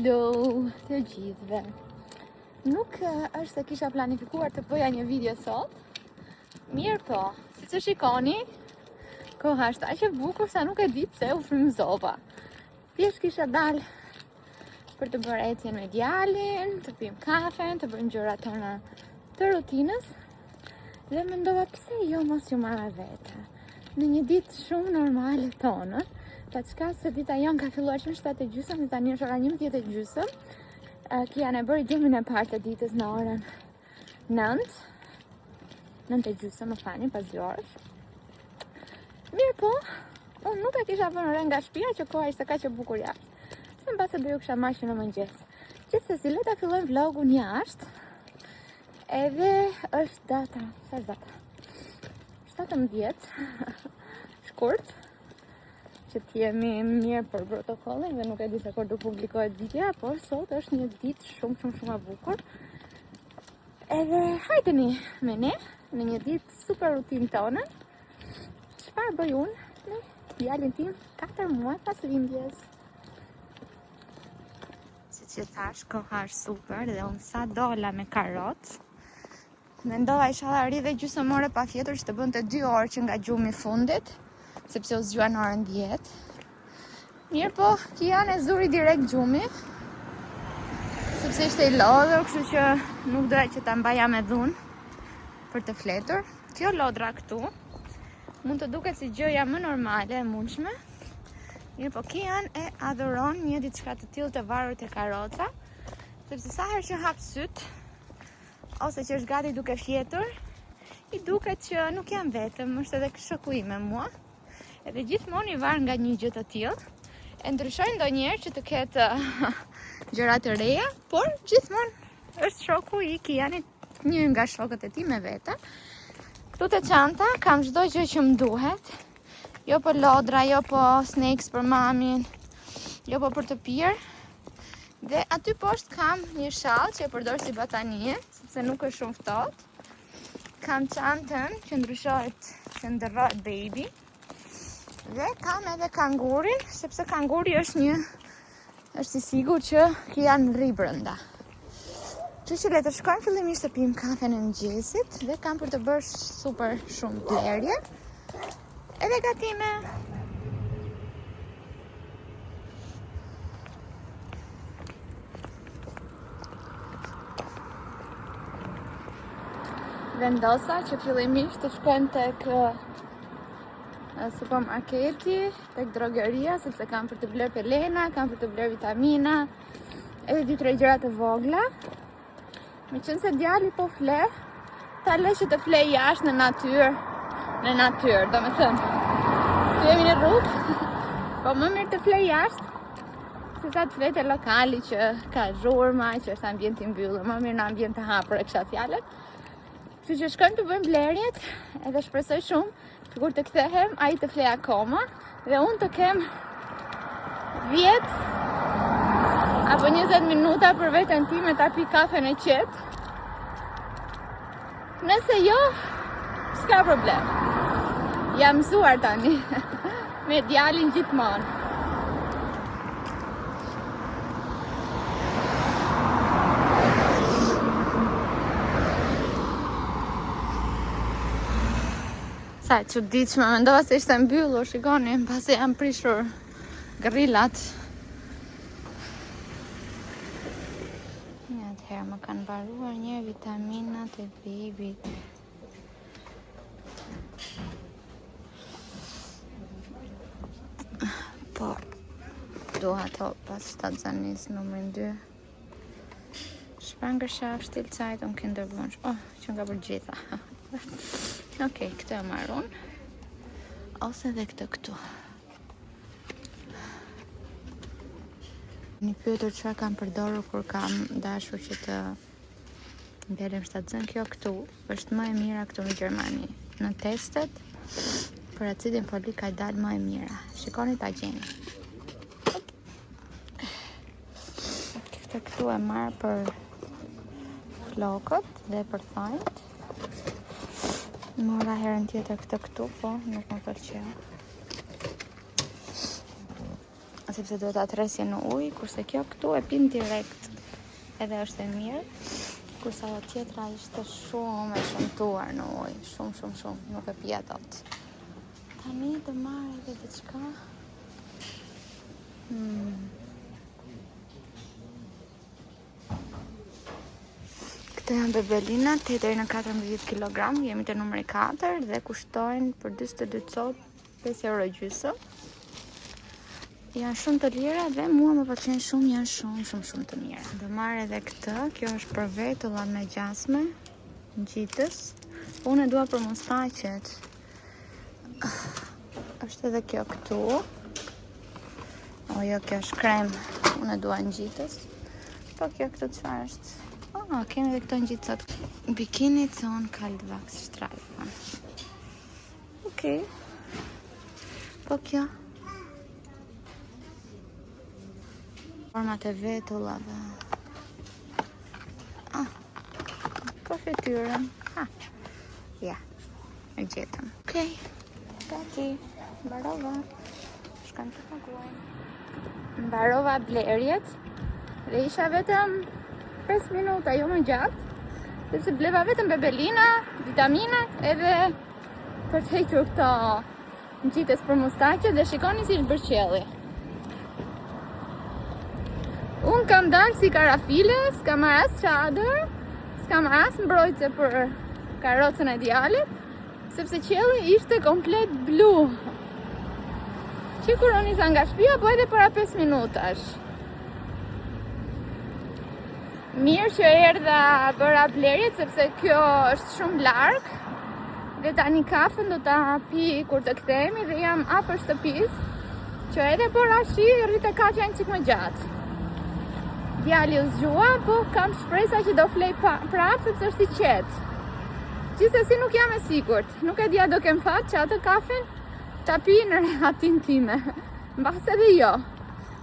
Hello të gjithëve. Nuk është se kisha planifikuar të bëja një video sot. Mirë po, si që shikoni, koha është aq e bukur sa nuk e di pse u frymëzova. Thjesht kisha dalë për të bërë ecjen me djalin, të pim kafen, të bëjmë gjërat tona të rutinës. Dhe mendova pse jo mos ju marr vete në një ditë shumë normale tonë. Paçka se dita jon ka filluar që në 7:30 dhe tani është ora 11:30. Kiana e bëri gjumin e parë të ditës në orën 9:30, më falni, pas 2 orësh. Mirë po, unë nuk e kisha vënë re nga shtëpia që koha ishte kaq e bukur jashtë. Se mbase do ju kisha marrë që në mëngjes. Gjithsesi, le ta fillojmë vlogun jashtë. Edhe është data, sa është data? 17 shkurt. Që t'jemi mirë për protokollin dhe nuk e di se kur do publikohet videoja, por sot është një ditë shumë e bukur. Edhe hajteni me ne në një ditë super rutinë tonë. Çfarë bëj unë me djalin tim 4 muaj pas lindjes? Siç e thash, koha është super dhe unë sa dola me karrocë. Mendova isha arri dhe gjysmë ore pa fjetur që të bënte 2 orë që nga gjumi i fundit, sepse u zgjua në orën 10. Mirë po, Kian e zuri direkt gjumi, sepse ishte i lodhur, kështu që nuk doja që ta mbaja me dhunë për të fletur. Kjo lodra këtu mund të duket si gjëja më normale e mundshme. Mirë po, Kian e adhuron një diçka të tillë të varur te karroca, sepse sa herë që hap syt ose që është gati duke fjetur, i duket që nuk jam vetëm, është edhe shoku im me mua. Edhe gjithmonë i var nga një gjë të tillë. E ndryshoj ndonjëherë që të ketë gjëra të reja, por gjithmonë është shoku i Kianit, një nga shokët e tij me vete. Këtu te çanta kam çdo gjë që më duhet. Jo po lodra, jo po snacks për mamin, jo po për të pirë. Dhe aty poshtë kam një shall që e përdor si batanie, sepse nuk është shumë ftohtë. Kam çantën që ndryshohet, që ndërrohet baby. Dhe kam edhe kangurin, sepse kanguri është i sigurt që Kian rri brenda. Kështu që le të shkojmë fillimisht të pim kafen e mëngjesit dhe kam për të bërë super shumë blerje. Edhe gatime. Vendosa që fillimisht të shkojmë tek supermarketi, tek drogeria, sepse kam për të bler pelena, kam për të bler vitamina, edhe 2-3 gjëra të vogla. Meqense djali po fle, ta le që të fle jashtë në natyrë, do me thënë. Të jemi në rrugë, po më mirë të fle jashtë, se sa të fle te lokali që ka zhurma, që është ambient i mbyllur, më mirë në ambient të hapur e kisha fjalët. Kështu që shkojmë të bëjmë blerjet, edhe shpresoj shumë që kur të kthehem, ai të flej akoma dhe unë të kem 10 apo 20 minuta për veten time ta pi kafen e qetë. Nëse jo, s'ka problem. Jam mësuar tani me djalin gjithmonë. Sa e çuditshme, mendova se ishte mbyllur, shikoni, pasi jam prishur grillat. Ja, atëherë më kanë mbaruar një vitaminat e bebit. Po, duha to pas shtatzanis numrin 2. Shpangërshaft, Stilzeitung, Kinderwunsch. Oh, që nga për gjitha. Okej, këtë e marron. Ose dhe këtë këtu. Një pyetur çfarë kam përdorur kur kam dashur që të ngelem shtatzën. Kjo këtu është më e mira këtu në Gjermani. Në testet për acidin folik ka dalë më e mira. Shikoni ta gjeni. Këtë këtu e marr për flokët dhe për thonjt. Mora herën tjetër këtë këtu, po nuk më pëlqeu. sepse duhet ta tresje në ujë, kurse kjo këtu e pin direkt. Edhe është e mirë. Kurse ajo tjetra ishte shumë e shumtuar në ujë, shumë, nuk e pija dot. Tani të marrë edhe diçka. Këto janë bebelinat, 8 deri në 14 kg, jemi te numri 4 dhe kushtojnë për 42 cop 5,5 €. Janë shumë të lira dhe mua më pëlqejnë shumë, janë shumë të mira. Do marr edhe këtë, kjo është për vetullat me gjasme, ngjitës. Unë e dua për mustaqet. Është edhe kjo këtu. Jo, kjo është krem. Unë e dua ngjitës. Po kjo këtu çfarë është? Kemi edhe këto ngjitësat. Bikini Zone Kaldvax Streifen. Okej. Po kjo format e vetullave. Po fytyrën. Ja, e gjetëm. Okej, gati, mbarova. Shkam të paguajnë. Mbarova blerjet dhe isha vetëm 5 minuta, jo më gjatë, sepse bleva vetëm bebelina, vitaminat, edhe për të hequr këto ngjitës për mustaqe dhe shikoni si është bërë qielli. Unë kam dalë si karafile, s'kam marrë as çadër, s'kam marrë as mbrojtje për karrocën e djalit, sepse qielli ishte komplet blu. Që kur unë isha nga shtëpia, po edhe para 5 minutash. Mirë që erdha bëra blerjet, sepse kjo është shumë larg. Dhe tani kafen do ta pi kur të kthehemi dhe jam afër shtëpisë, që edhe por ashi rritë kaq janë çik më gjatë. Djali u zgjua, po kam shpresa që do flej prapë sepse është i qetë. Gjithsesi nuk jam e sigurt. Nuk e dia do kem fat që atë kafen ta pi në rehatin time. Mbas edhe jo.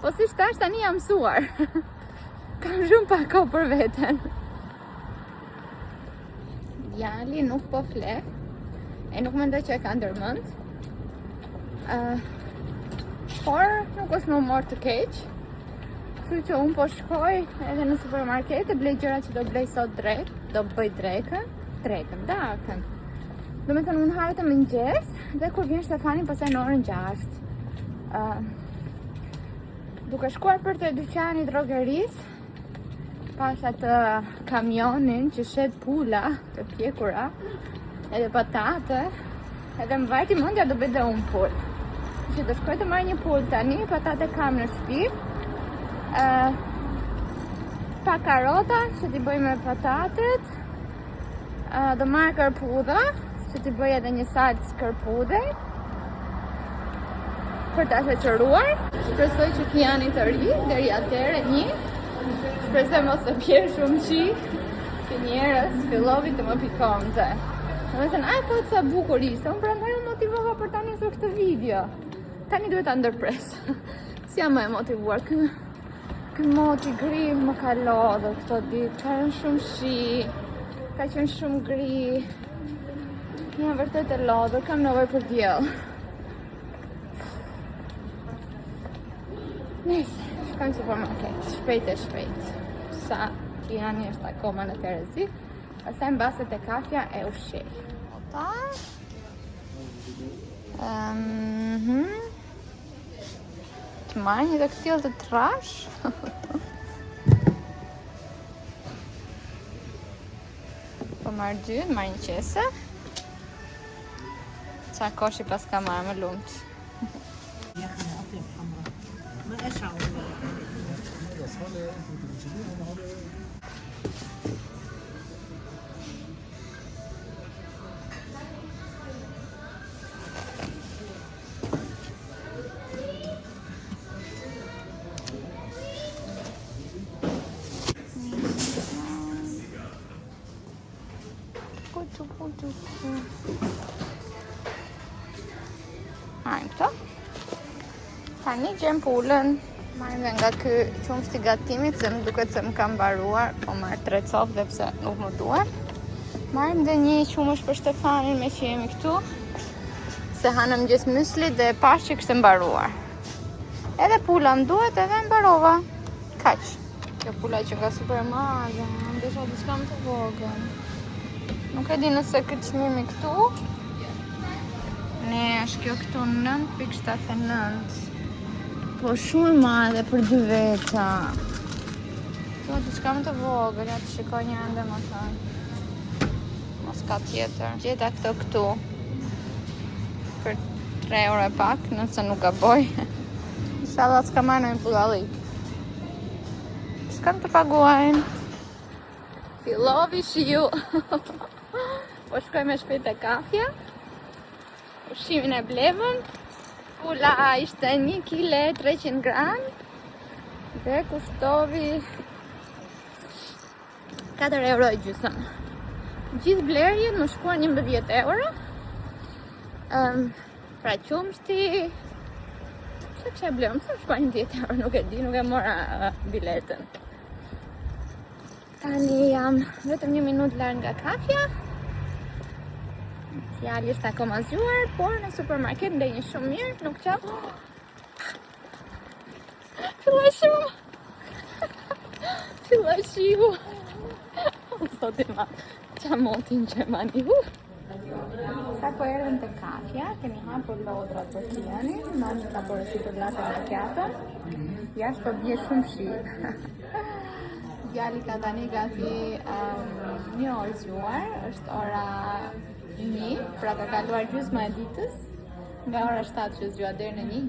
Po si shtash tani jam mësuar. Kam shumë pak kohë për veten. Djali nuk po fle. E nuk mendoj që e ka ndërmend. Por nuk është më morë të keq. Kështu që unë po shkoj edhe në supermarket e blej gjëra që do blej sot drek. Do bëj drekën, dakën. Do me thënë unë haret e mëngjes dhe kur vjen Stefani pasaj në orën 6. Duke shkuar për të dyqani drogerisë, pash atë kamionin që shet pula të pjekura edhe patate, edhe më vajti mendja do bëj dhe unë pul. Që do shkoj të marrë një pul tani, patate kam në shtëpi, pa karota që t'i bëj me patatet, do marrë kërpudha që t'i bëj edhe një salcë kërpudhe për t'a shoqëruar. Shpresoj që kjani të ri deri atëherë një. Shpresoj mos të pjerë shumë qi, që njerës fillovi të më pikonte. Në me thënë, po sa bukur ishte, unë prandaj u motivova për ta nisur këtë video. Tani duhet ta ndërpres. Si jam më e motivuar, ky moti gri më ka lodhur këto ditë, ka rënë shumë shi, ka qenë shumë gri. Jam vërtet e lodhur, kam nevojë për diell. Nëse, shkojmë në supermarket, shpejt. Sa Tiani është akoma në Terezi, pastaj mbaset e kafja e ushqej. Të marrë një koktil të trash. Po marrë 2, marrë një qese. Qa koshi pas ka marrë më lumt. Këto. Tani gjem pulën. Marrë nga ky qumshti gatimit, se më duket se më kam mbaruar, po marrë 3 copë dhe pse nuk më duhet. Marrëm dhe një qumësh për Stefanin me që jemi këtu, se hanëm gjesë mysli dhe pash që kështë mbaruar. Edhe pula më duhet edhe mbarova. Kaq. Kjo pula që ka super madhe, më desha diçka më të vogël. Nuk e di nëse këtë çmimi këtu. Ne, është kjo këtu 9.79. Po shumë madhe për 2 veta. Kjo diçka më të vogël, ja të shikoj një ende më thënë. Mos ka tjetër. Gjeta këtu. Për 3 euro e pak, nëse nuk gaboj. Inshallah s'ka marrë në budallik. S'kan të paguajnë. Fillovi shiu. Po shkoj me shpejt e kafja. Ushqimin e blevëm. Pula ishte 1 kg 300 gram. Dhe kushtovi 4 euro e gjysëm. Gjithë blerjet më shkuan 11 euro. Pra qumshti, që kështë e blerë, mësë më shkuan 10 euro, nuk e di, nuk e mora biletën. Tani jam vetëm 1 minutë larg nga kafja. Fjali është akoma zgjuar, por në supermarket ndej një shumë mirë, nuk qap. Filloj shumë. Filloj shiu. Sot e ma qa motin Gjermani. Sa po erdhëm të kafja, kemi hapur lodrat për Kiani, mami ka porositur latte macchiato. Jashtë po bie shumë shi. Djali ka tani gati 1 orë zgjuar, është ora 1, pra ka kaluar gjysma e ditës, nga ora 7 që zgjua deri në 1,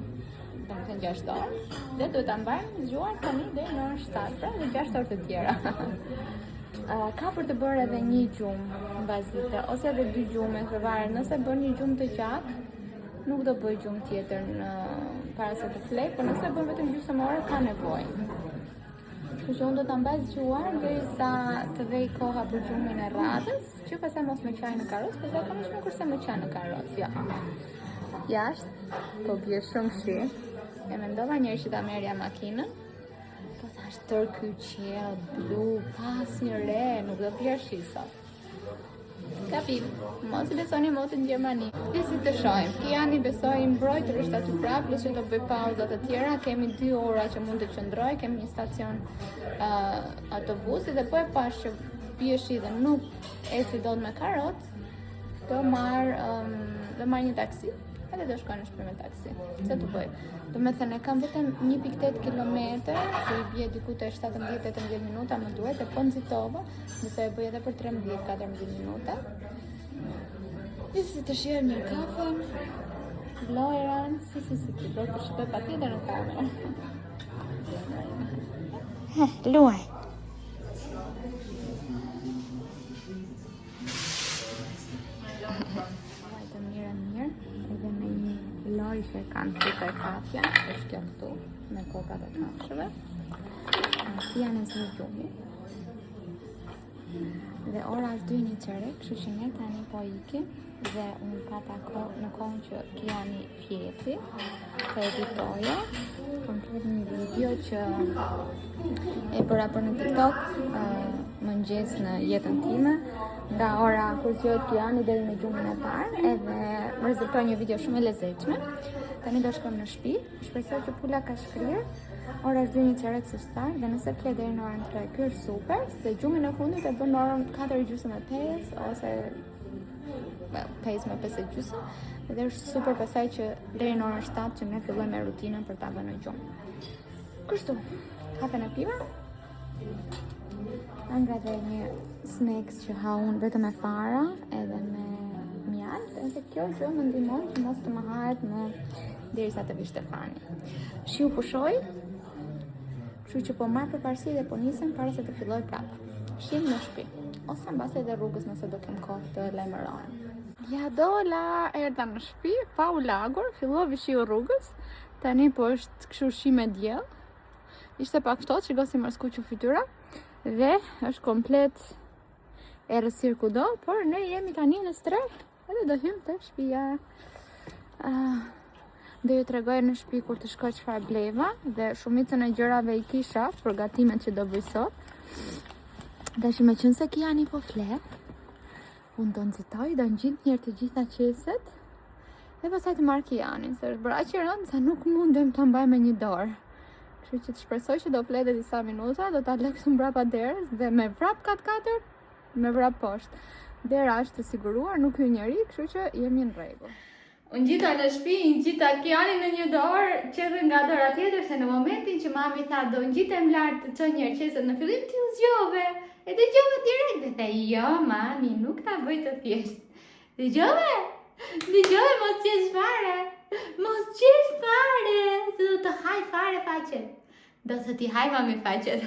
domethënë 6 orë, dhe duhet ta mbajmë zgjuar tani deri në orën 7, pra dhe 6 orë të tjera. Ka për të bërë edhe 1 gjumë bazite, ose edhe 2 gjume, përvaret. Nëse bën 1 gjumë të gjatë, nuk do bëj gjumë tjetër në para se të flej, por nëse bën vetëm gjysmë ore ka nevojë. Kështu që unë do ta mbaj zgjuar derisa të vej koha për gjumën e radhës, që pastaj mos me çaj në karroc, por zakonisht nuk kurse me çaj në karroc, ja. Jashtë, po bie shumë shi. E mendova njëherë që ta merrja makinën. Po thash tër ky qiell blu, pas një re, nuk do bjerë shi sot. Kapim, mos I besoni motin në Gjermani. Si të shohim, Kiani besoj mbrojtër është aty prapë, plus që do bëj pauzat të tjera, kemi 2 ora që mund të qëndroj, kemi një stacion autobusi dhe po e pash që bie shi dhe nuk eci dot me karroc, do marr një taksi. Edhe do shkoj në shtëpi me taksi. Se të bëj? Do me thënë, kam vetëm 1.8 kilometër, që I bie diku te 17-18 minuta më duhet, e po nxitova, nëse e bëj edhe për 13-14 minuta. Si të shijojmë një kafen, lojran, si, do të shkoj patjetër në kamerë. Luaj. Loj që kanë të kafja, është kjo këtu, me kokat e kafshëve. Janë e zhë gjumi. Dhe ora është 2:15, kështu që ne tani po ikim dhe unë pata në kohën që Kiani fjeti, të editoja. Komplet një video që e bëra për në TikTok, mëngjes në jetën time, nga ora kur zgjohet Kiani deri në gjumën e parë, edhe më rezultoi një video shumë e lezetshme. Tani do shkojmë në shtëpi. Shpresoj që pula ka shkrirë. Ora është 2:15 së shtatë dhe nëse flet deri në orën 3, ky është super, se gjumën e fundit e bën në orën 4:45 ose 5:05. Dhe është super pasaj që deri në orën 7 që ne fillojmë me rutinën për ta vënë në gjumë. Kështu, kafen e piva. Nga dhe një snacks që ha unë vetëm e fara edhe me mjalt, edhe kjo gjë më ndihmon që mos të më hahet më derisa të vi Stefani. Shiu pushoj, kështu që po marr përparësi dhe po nisem para se të filloj prapë. Shim në shtëpi, ose mbas edhe rrugës nëse do kem kohë të lajmërohem. Ja dola, erdha në shtëpi, pa u lagur, fillovi shiu rrugës, tani po është kështu shi me diell. Ishte pak ftohtë, shiko si më skuqu fytyra. Dhe është komplet errësirë kudo, por ne jemi tani në streh, edhe do hym te shtëpia. Do ju tregoj në shtëpi kur të shkoj çfarë bleva dhe shumicën e gjërave I kisha për gatimet që do bëj sot. Tash me qenë se Kiani po flet, unë do nxitoj, do ngjit njërë të gjitha qeset Dhe pastaj të marr Kianin, se është bërë aq e rëndë sa nuk mundem ta mbaj me një dorë. Kështu që të shpresoj që do fletë disa minuta, do ta lë këtu mbrapa derës dhe me vrap 4x4, me vrap poshtë. Dera është të siguruar, nuk hyn njeri, kështu që jemi në rregull. Unë gjita në shtëpi, gjita Kianin në një dorë, qese nga dora tjetër, se në momentin që mami tha do ngjitem lart të çoj një qese në fillim ti u zgjove. E dëgjova direkt dhe the, jo mami, nuk ta bëj të thjesht. Dëgjove, mos qesh fare. Mos qesh fare, se do të haj fare faqet. Do të ti haj mami faqet.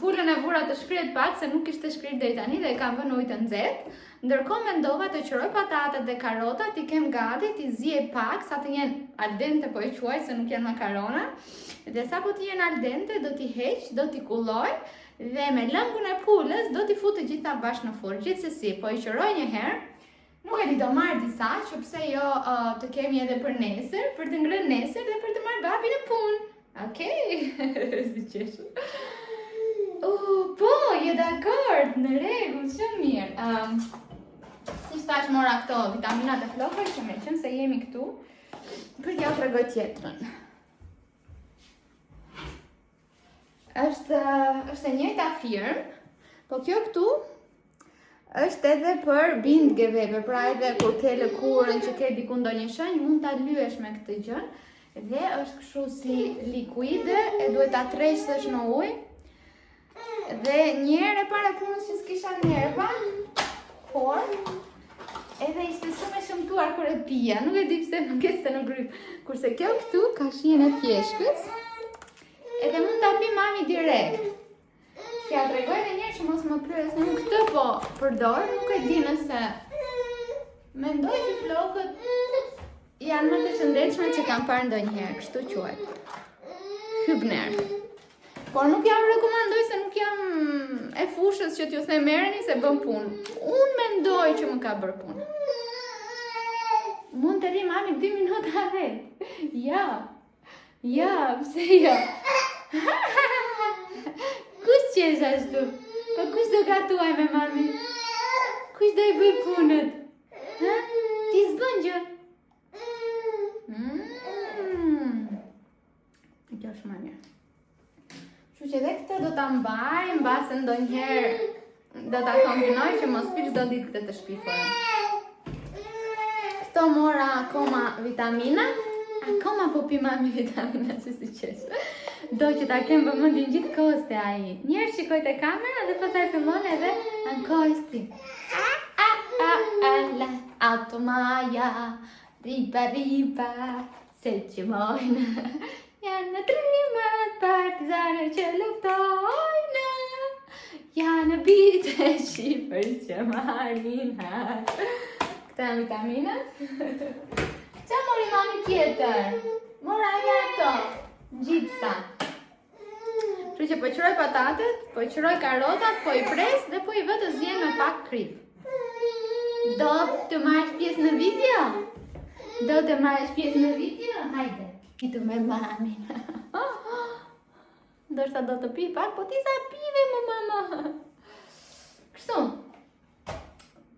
Pulën e vura të shkryet pak, se nuk ishte shkryet deri tani dhe e kam vënë ujë të nxehtë. Ndërkohë mendova të qëroj patatet dhe karotat, i kem gati, t'i zjej pak, sa të jenë al dente po i quaj, se nuk janë makarona. Dhe sa po të jenë al dente, do t'i heq, do t'i kulloj, dhe me lëngun e pulës do t'i futë gjitha bashkë në furrë. Gjithsesi, po i qëroj një herë, nuk e di do marrë disa, që pse jo të kemi edhe për nesër, për të ngrënë nesër dhe për të marrë babi në punë. Okej, si qeshë. Po, je dakord, në rregull, shumë mirë. Si shtash mora këto vitaminat e flokëve që me qënë se jemi këtu, për t'ja u tregoj tjetrën. është e njëjta firmë, po kjo këtu është edhe për bindgeveve, pra edhe kur ke lëkurën që ke diku ndonjë shenjë, mund ta lyesh me këtë gjë. Dhe është kështu si likuide, e duhet ta treshtësh në ujë. Dhe një herë para punës që s'kisha nerva, por edhe ishte shumë e shëmtuar kur e pija, nuk e di pse nuk ishte në gryp. Kurse kjo këtu ka shijen e pjeshkës, edhe mund ta pi mami direkt. T'ja tregoj edhe një herë që mos më pyes, nuk këtë po përdor, nuk e di nëse mendoj që flokët janë më të shëndetshme që kam parë ndonjëherë, kështu quhet. Hübner. Por nuk jam rekomandoj se nuk jam e fushës që t'ju them merreni se bën punë. Unë mendoj që më ka bërë punë. Mund të ri mami 2 minuta vetë. Ja, pse jo? Kush qesh ashtu? Po kush do gatuaj me mami? Kush do i bëj punët? Ti s'bën gjë? Kjo është më mirë. Kështu që edhe këtë do ta mbaj, mbase ndonjëherë do ta kombinoj që mos pi çdo ditë këtë të shpifur. Këto mora akoma vitamina. Akoma po pi mami vitamina, që si qesh. Do që ta kem vëmendjen gjithkohës te ai. Njerë shikoj te kamera dhe pastaj fillon edhe ankojës ti. La automaja, riba, se që mojnë. Janë në trimat partizane që luftojnë, janë bite shifër që marina. Këta janë vitaminat. Qa mori mami tjetër? Mora e ato, gjithsa. Kështu që po qëroj patatet, po qëroj karotat, po i pres dhe po i vë të zjen me pak krip. Do të marrësh pjesë në video? Hajde. Kitu me mamin. Ndërsa do të pi pak, po ti sa pive më mama. Kështu.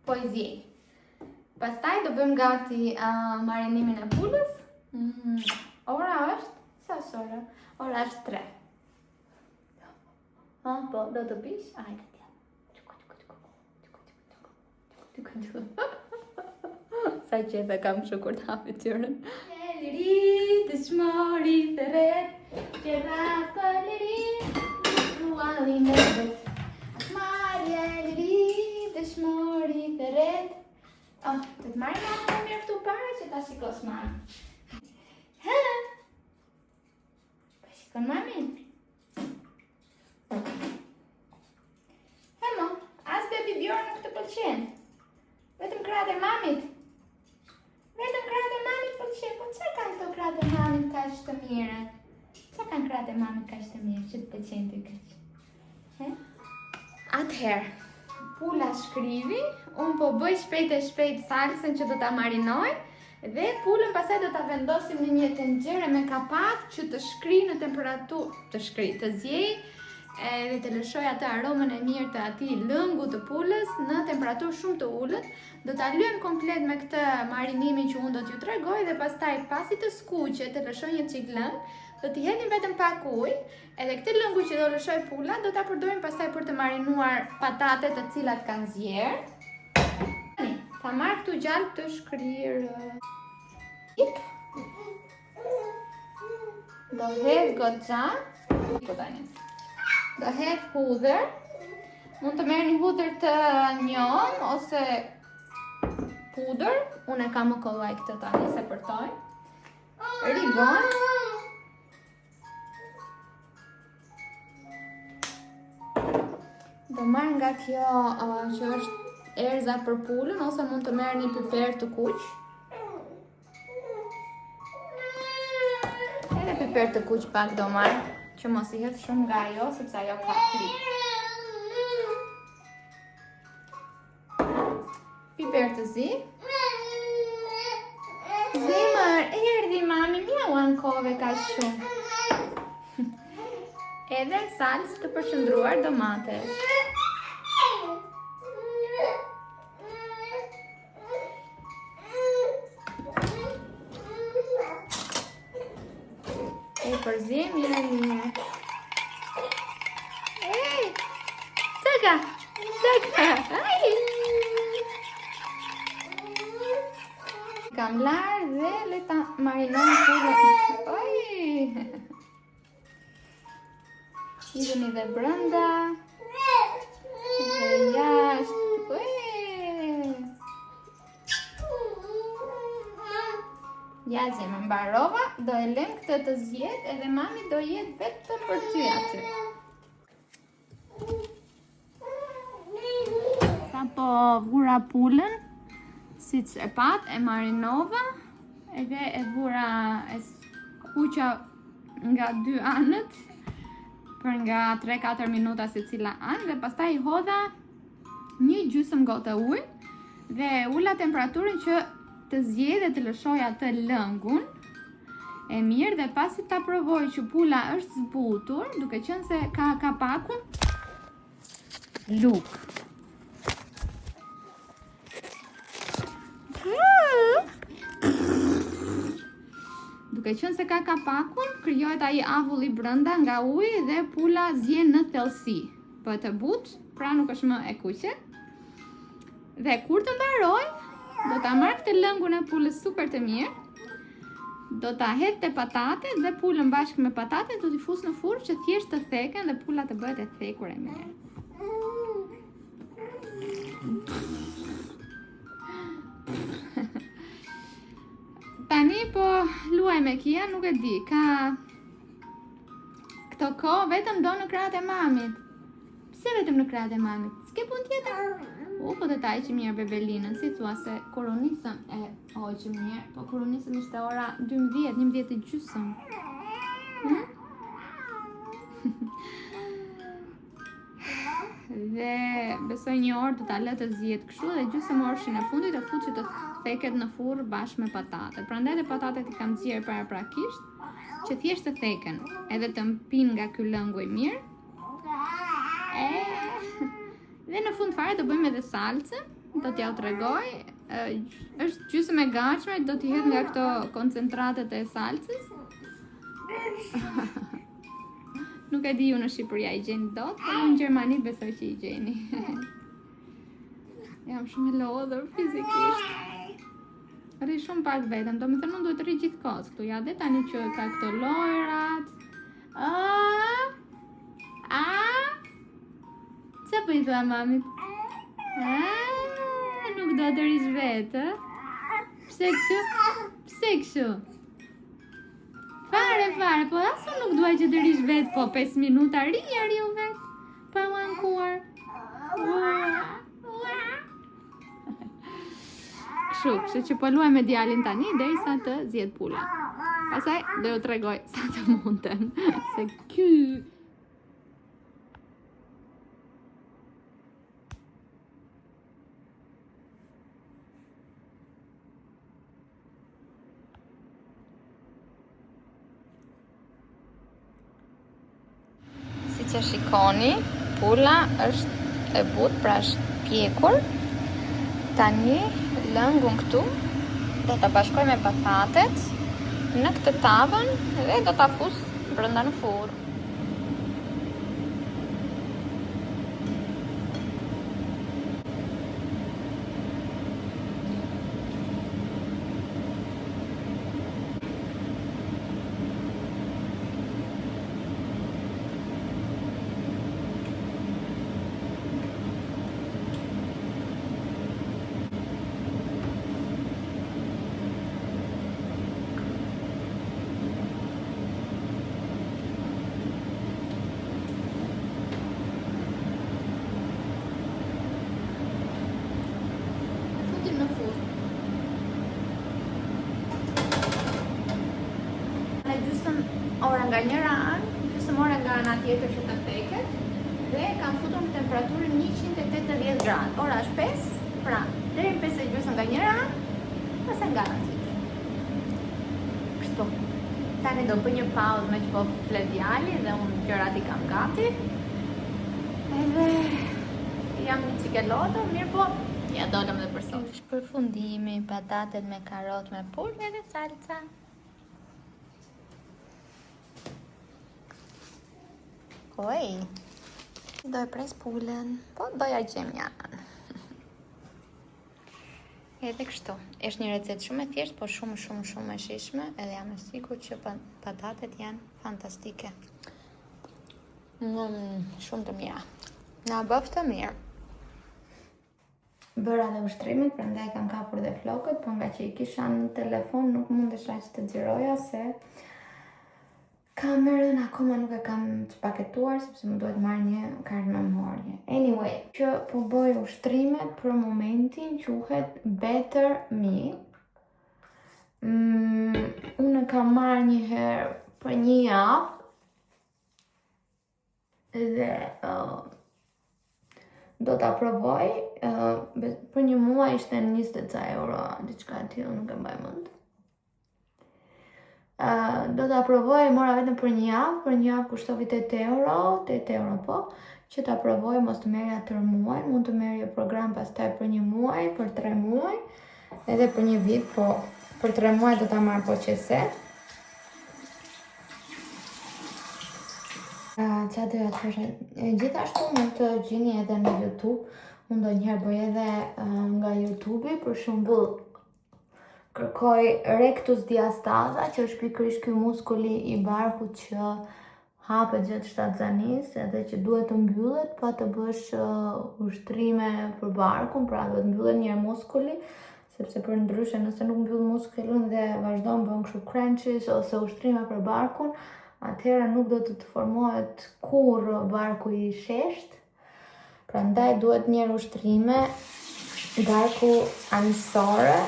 Po i zjej. Pastaj do bëjmë gati marinimin e pulës. Ora është, sa është ora? Ora është 3. Po, do të pish? Hajde tja. Sa qefe kam shukur të hapi tjërën. Liri, dëshmori të ret, që rapa liri, rualin e vet. Marje, liri, dëshmori të ret. Të të marrë nga të mirë këtu pare që ta shikos mami. Pa shikon mami? Mo, as bebi Bjorn nuk të pëlqen. Vetëm kratë e mamit. Vetëm kratë e mamit pëlqen. Po që kanë të kratë e mamit kaq të mire? Që kanë kratë e mamit kaq të mire që të pëlqen të kaq? Atëherë, pula shkrivi, unë po bëj shpejt salsën që do ta marinoj, dhe pulën pastaj do ta vendosim në një tenxhere me kapak që të shkri në temperaturë, të zjej edhe të lëshoj atë aromën e mirë të atij lëngu të pulës në temperaturë shumë të ulët. Do ta lyem komplet me këtë marinimin që unë do t'ju tregoj dhe pastaj pasi të skuqet, të lëshoj një çik lëng, do t'i hedhim vetëm pak ujë, edhe këtë lëngu që do lëshoj pula do ta përdorim pastaj për të marinuar patatet të cilat kanë zier. Ta marr këtu gjallë të shkrirë. Do hedh goxha. Do hedh hudhër. Mund të merrni hudhër të njom ose pudër. Unë e kam më kollaj këtë tani se përtoj. Rigon. Do marr nga kjo që është erza për pulën ose mund të merrni piper të kuq. Edhe piper të kuq pak do marr, që mos i hedh shumë nga ajo sepse ajo ka krip. Piper të zi. Zemër, erdhi mami, mja u ankove ka shumë. Edhe salcë të përshëndruar domatesh. E përzim, mirë. Ej, Saka, ai. Kam larë dhe le ta marinojmë pulën. Oj! Hidhemi dhe brenda. Dhe jashtë. Ja zemë, mbarova, do e lem këtë të zjetë edhe mami do jetë vetëm për ty aty. Sa po vura pulën, si që e pat, e marinova, edhe e vura, e kuqa nga 2 anët, për nga 3-4 minuta se cila anë, dhe pastaj i hodha një gjysmë gotë ujë, dhe ula temperaturën që të zjedh dhe të lëshoj atë lëngun e mirë dhe pasi ta provoj që pula është zbutur, duke qenë se ka kapakun luk. Duke qenë se ka kapakun, krijohet ai avulli brenda nga uji dhe pula zjen në thellësi. Po të butë, pra nuk është më e kuqe. Dhe kur të mbaroj, do ta marr këtë lëngun e pulës super të mirë. Do ta hedh te patatet dhe pulën bashkë me patatet do t'i fus në furrë që thjesht të theken dhe pula të bëhet e thekur e mirë. Tani po luaj me Kia, nuk e di, ka këto kohë vetëm do në krahët e mamit. Pse vetëm në krahët e mamit? S'ke punë tjetër? Po të ta që mirë bebelinën, si thua se koronisëm e që mirë, po koronisëm ishte ora 12, 11:30. Dhe besoj një orë do ta lë të zihet kështu dhe gjysmë orëshin e fundit e fut që të theket në furrë bashkë me patatet. Prandaj dhe patatet i kam zier paraprakisht që thjesht të theken, edhe të mpin nga ky lëngu i mirë. Dhe në fund fare do bëjmë edhe salcën, do t'ja u tregoj, është gjysmë e gatshme, do t'i hedh nga këto koncentratet e salcës. Nuk e di ju në Shqipëri a i gjeni dot, por në Gjermani besoj që i gjeni. Jam shumë e lodhur fizikisht. Rri shumë pak vetëm, do me thënë unë duhet të rri gjithë kohës këtu, ja dhe tani që ka këto lojrat. Qa po i thua mamit? Nuk do të rish vetë, Pse kështu? Fare, po asu nuk duaj që të rish vetë, po 5 minuta riu vetë, pa u ankuar. Kështu që po luaj me djalin tani, derisa të zjedh pula. Pastaj do ju tregoj sa të munden, se ky që shikoni, pula është e butë, pra është pjekur. Tani lëngun këtu do ta bashkoj me patatet në këtë tavën dhe do ta fus brenda në furrë. Ora nga njëra anë, gjysmë ore nga ana tjetër që të teket, dhe kam futur në temperaturën 180 gradë. Ora është 5, pra deri në 5:30 nga njëra anë, pastaj nga ana tjetër. Kështu. Tani do bëj një pauzë me që po flet djali dhe unë gjërat i kam gati. Edhe jam një çike lodër, mirë po, ja dolëm dhe për sot. Përfundimi, patatet me karrotë me pulë dhe salca. Oj, do e pres pulën, po doja gjemjan. Edhe kështu, është një recetë shumë e thjeshtë, po shumë e shijshme, edhe jam e sigurt që patatet janë fantastike. Shumë të mira. Na bëf të mirë. Bëra dhe ushtrimet, prandaj kam kapur dhe flokët, po nga që i kisha në telefon nuk mundesha që të xhiroja se kamerën akoma nuk e kam të paketuar, sepse më duhet marrë një kartë memorie. Anyway, që po bëj ushtrimet për momentin quhet Better Me. Unë kam marrë një herë për një javë dhe do ta provoj. Për një muaj ishte 20 ca euro, diçka e tillë, nuk e mbaj mend. Do ta provoj, mora vetëm për një javë kushtovi 8 euro po, që ta provoj mos të merrja tër muaj, mund të merrje program pastaj për një muaj, për 3 muaj, edhe për një vit, po për 3 muaj do ta marr po qese. Qa doja të thoshe? Gjithashtu mund të gjeni edhe në YouTube, unë ndonjëherë bëj edhe nga YouTube-i, për shembull kërkoj rectus diastaza, që është pikërisht ky muskulli i barkut që hapet gjatë shtatzanisë, edhe që duhet të mbyllet pa të bësh ushtrime për barkun, pra duhet mbyllet një muskulli, sepse për ndryshe nëse nuk mbyll muskullin dhe vazhdon bën kështu crunches ose ushtrime për barkun, atëherë nuk do të formohet kurrë barku i shesht. Prandaj duhet një ushtrime barku anësore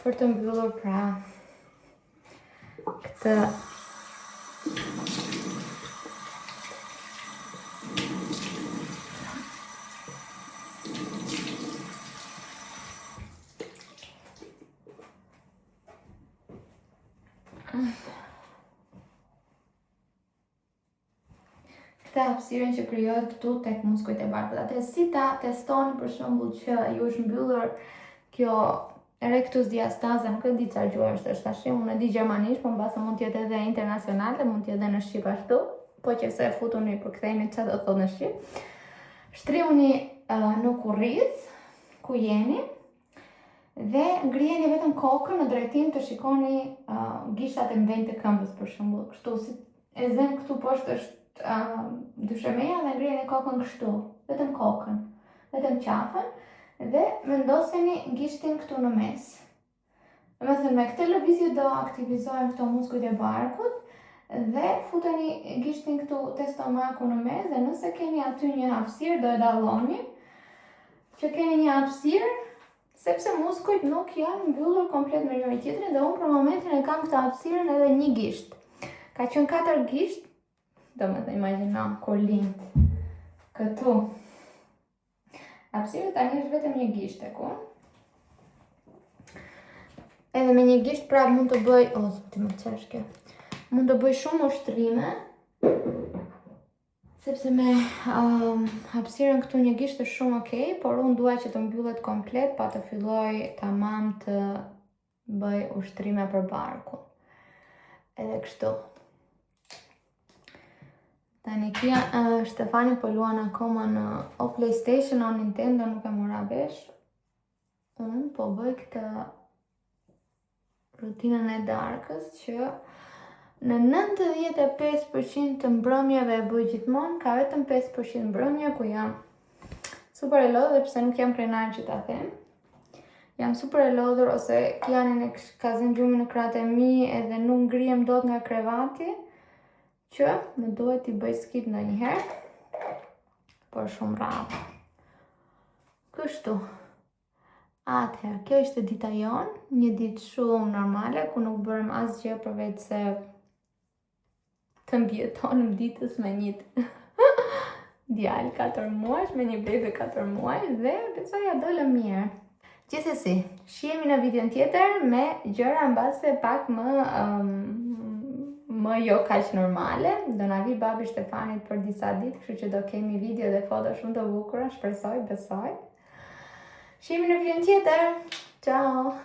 për të mbyllur pra këtë hapësirën që krijohet këtu tek muskujt e barkut. Atë si ta testoni për shembull që ju është mbyllur kjo rectus diastaza, nuk e di çfarë gjuhë është tash, unë e di gjermanisht, po mbase mund të jetë edhe internacionale, mund të jetë edhe në shqip ashtu, po që se futuni për ktheheni çfarë do thotë në shqip. Shtrihuni në kurriz ku jeni dhe ngrijeni vetëm kokën në drejtim të shikoni gishtat e mbenjtë të këmbës për shembull. Kështu si e zëm këtu poshtë është dyshemeja dhe ngrijeni kokën kështu, vetëm kokën, vetëm qafën dhe vendoseni gishtin këtu në mes. Domethënë me këtë lëvizje do aktivizohen këto muskujt e barkut dhe futeni gishtin këtu te stomaku në mes dhe nëse keni aty një hapësirë do e dalloni që keni një hapësirë sepse muskujt nuk janë mbyllur komplet me njëri tjetrin dhe unë për momentin e kam këtë hapësirën edhe një gisht. Ka qenë 4 gisht, domethënë imagjino kur lind këtu. Hapësira tani është vetëm një gisht tek unë. Edhe me një gisht prap mund të bëj, zoti më çesh kjo. Mund të bëj shumë ushtrime Sepse me hapësirën këtu një gishtë shumë okej, por unë dua që të mbyllet komplet pa të filloj tamam të bëj ushtrime për barkun. Edhe kështu. Tani kia Shtefani po luan akoma në o PlayStation o Nintendo, nuk e mora vesh. Unë po bëj këtë rutinën e darkës që në 95% të mbrëmjeve e bëj gjithmonë, ka vetëm 5% mbrëmje ku jam super e lodhur, dhe pse nuk jam krenar që ta them. Jam super e lodhur ose Kianin ka zënë gjumin në kratë e mi edhe nuk ngrihem dot nga krevati, që më duhet t'i bëj skip ndonjëherë, por shumë rrallë. Kështu. Atëherë, kjo ishte dita jonë, një ditë shumë normale, ku nuk bërëm asgjë përveç se të mbjetonim ditës me një djalë 4 muaj, me një bebe 4 muaj, dhe besoj ja dole mirë. Gjithsesi, shihemi në videon tjetër me gjëra mbase pak më jo kaq normale. Do na vi babi Shtefanit për disa ditë, kështu që do kemi video dhe foto shumë të bukura, shpresoj, besoj. Shihemi në videon tjetër. Ciao.